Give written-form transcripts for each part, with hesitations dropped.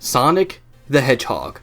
Sonic the Hedgehog,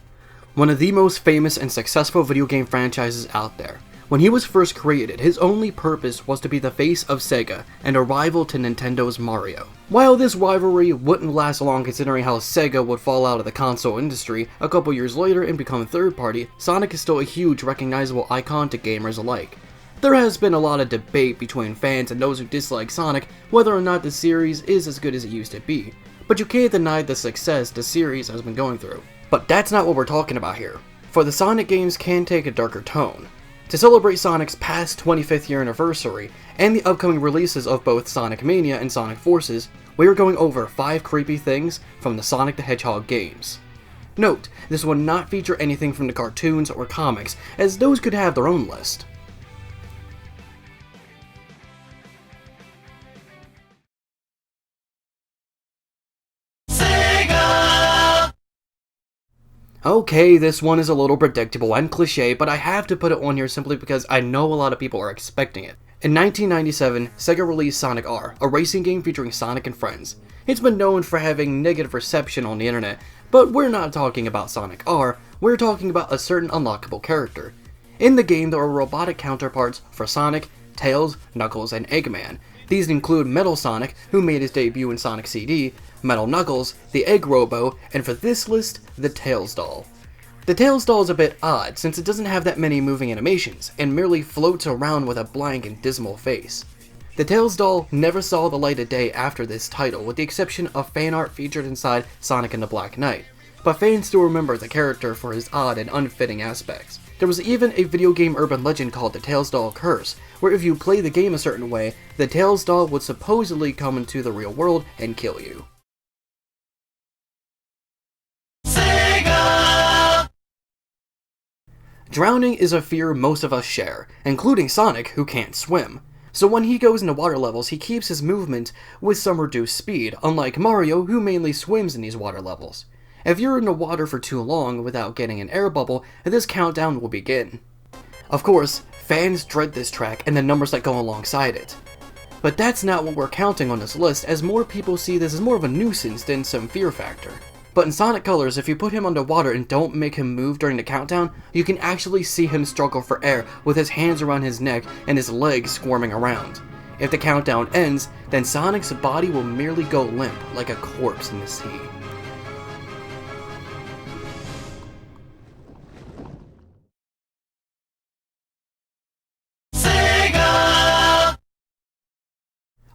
one of the most famous and successful video game franchises out there. When he was first created, his only purpose was to be the face of Sega and a rival to Nintendo's Mario. While this rivalry wouldn't last long considering how Sega would fall out of the console industry a couple years later and become third party, Sonic is still a huge recognizable icon to gamers alike. There has been a lot of debate between fans and those who dislike Sonic whether or not the series is as good as it used to be, but you can't deny the success the series has been going through. But that's not what we're talking about here, for the Sonic games can take a darker tone. To celebrate Sonic's past 25th year anniversary, and the upcoming releases of both Sonic Mania and Sonic Forces, we are going over 5 creepy things from the Sonic the Hedgehog games. Note, this will not feature anything from the cartoons or comics, as those could have their own list. Okay, this one is a little predictable and cliche, but I have to put it on here simply because I know a lot of people are expecting it. In 1997, Sega released Sonic R, a racing game featuring Sonic and friends. It's been known for having negative reception on the internet, but we're not talking about Sonic R, we're talking about a certain unlockable character. In the game, there are robotic counterparts for Sonic, Tails, Knuckles, and Eggman. These include Metal Sonic, who made his debut in Sonic CD, Metal Knuckles, the Egg Robo, and for this list, the Tails doll. The Tails doll is a bit odd since it doesn't have that many moving animations, and merely floats around with a blank and dismal face. The Tails doll never saw the light of day after this title, with the exception of fan art featured inside Sonic and the Black Knight, but fans still remember the character for his odd and unfitting aspects. There was even a video game urban legend called the Tails doll curse, where if you play the game a certain way, the Tails doll would supposedly come into the real world and kill you. Drowning is a fear most of us share, including Sonic, who can't swim. So when he goes into water levels, he keeps his movement with some reduced speed, unlike Mario, who mainly swims in these water levels. If you're in the water for too long without getting an air bubble, this countdown will begin. Of course, fans dread this track and the numbers that go alongside it. But that's not what we're counting on this list, as more people see this as more of a nuisance than some fear factor. But in Sonic Colors, if you put him underwater and don't make him move during the countdown, you can actually see him struggle for air with his hands around his neck and his legs squirming around. If the countdown ends, then Sonic's body will merely go limp like a corpse in the sea.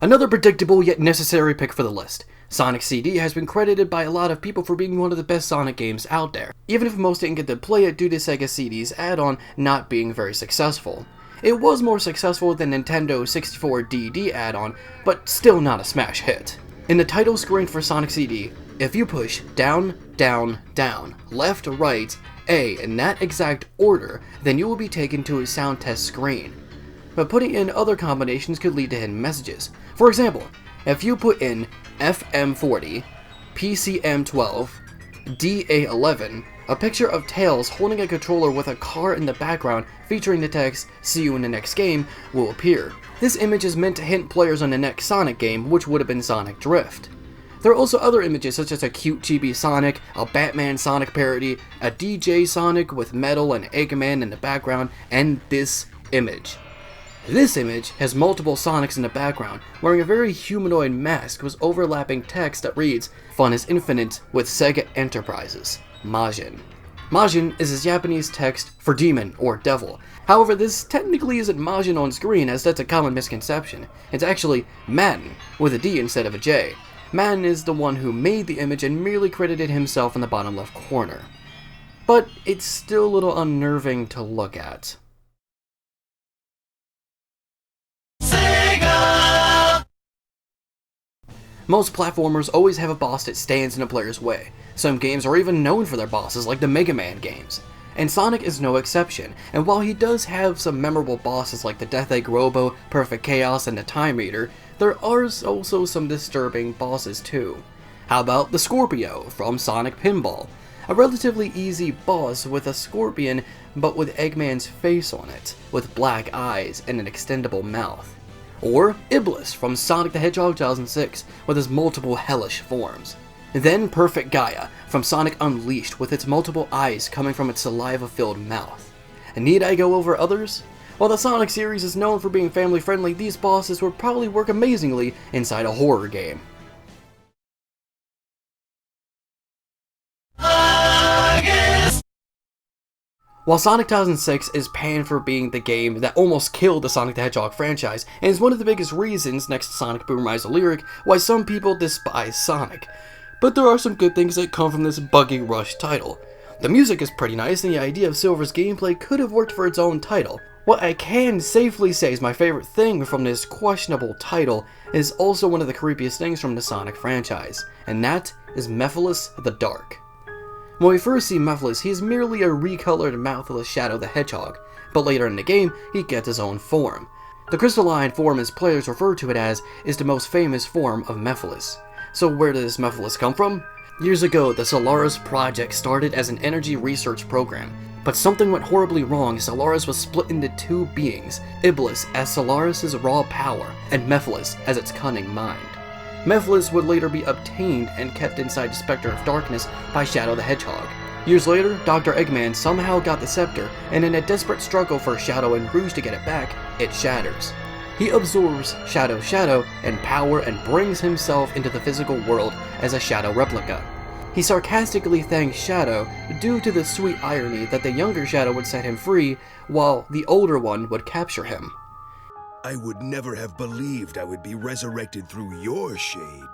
Another predictable yet necessary pick for the list. Sonic CD has been credited by a lot of people for being one of the best Sonic games out there, even if most didn't get to play it due to Sega CD's add-on not being very successful. It was more successful than Nintendo 64DD add-on, but still not a smash hit. In the title screen for Sonic CD, if you push down, down, down, left, right, A in that exact order, then you will be taken to a sound test screen. But putting in other combinations could lead to hidden messages. For example, if you put in FM40, PCM12, DA11, a picture of Tails holding a controller with a car in the background featuring the text, "See you in the next game," will appear. This image is meant to hint players on the next Sonic game, which would have been Sonic Drift. There are also other images such as a cute chibi Sonic, a Batman Sonic parody, a DJ Sonic with Metal and Eggman in the background, and this image. This image has multiple Sonics in the background, wearing a very humanoid mask with overlapping text that reads, "Fun is infinite with Sega Enterprises, Majin." Majin is a Japanese text for demon or devil. However, this technically isn't Majin on screen, as that's a common misconception. It's actually Madden, with a D instead of a J. Madden is the one who made the image and merely credited himself in the bottom left corner. But it's still a little unnerving to look at. Most platformers always have a boss that stands in a player's way. Some games are even known for their bosses, like the Mega Man games. And Sonic is no exception, and while he does have some memorable bosses like the Death Egg Robo, Perfect Chaos, and the Time Eater, there are also some disturbing bosses too. How about the Scorpio from Sonic Pinball? A relatively easy boss with a scorpion, but with Eggman's face on it, with black eyes and an extendable mouth. Or Iblis from Sonic the Hedgehog 2006, with his multiple hellish forms. Then Perfect Gaia from Sonic Unleashed with its multiple eyes coming from its saliva-filled mouth. And need I go over others? While the Sonic series is known for being family-friendly, these bosses would probably work amazingly inside a horror game. While Sonic 2006 is panned for being the game that almost killed the Sonic the Hedgehog franchise, and is one of the biggest reasons, next to Sonic Boom Rise of Lyric, why some people despise Sonic. But there are some good things that come from this buggy rush title. The music is pretty nice, and the idea of Silver's gameplay could have worked for its own title. What I can safely say is my favorite thing from this questionable title is also one of the creepiest things from the Sonic franchise, and that is Mephiles the Dark. When we first see Mephiles, he is merely a recolored mouthless Shadow the Hedgehog, but later in the game, he gets his own form. The crystalline form, as players refer to it as, is the most famous form of Mephiles. So where does Mephiles come from? Years ago, the Solaris project started as an energy research program, but something went horribly wrong as Solaris was split into two beings, Iblis as Solaris' raw power, and Mephiles as its cunning mind. Mephiles would later be obtained and kept inside the Spectre of Darkness by Shadow the Hedgehog. Years later, Dr. Eggman somehow got the scepter, and in a desperate struggle for Shadow and Rouge to get it back, it shatters. He absorbs Shadow and power and brings himself into the physical world as a Shadow replica. He sarcastically thanks Shadow due to the sweet irony that the younger Shadow would set him free, while the older one would capture him. I would never have believed I would be resurrected through your shade.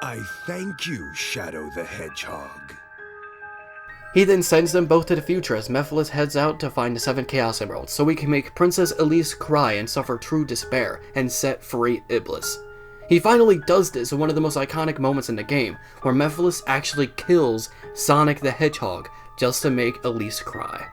I thank you, Shadow the Hedgehog. He then sends them both to the future as Mephiles heads out to find the 7 Chaos Emeralds so he can make Princess Elise cry and suffer true despair and set free Iblis. He finally does this in one of the most iconic moments in the game, where Mephiles actually kills Sonic the Hedgehog just to make Elise cry.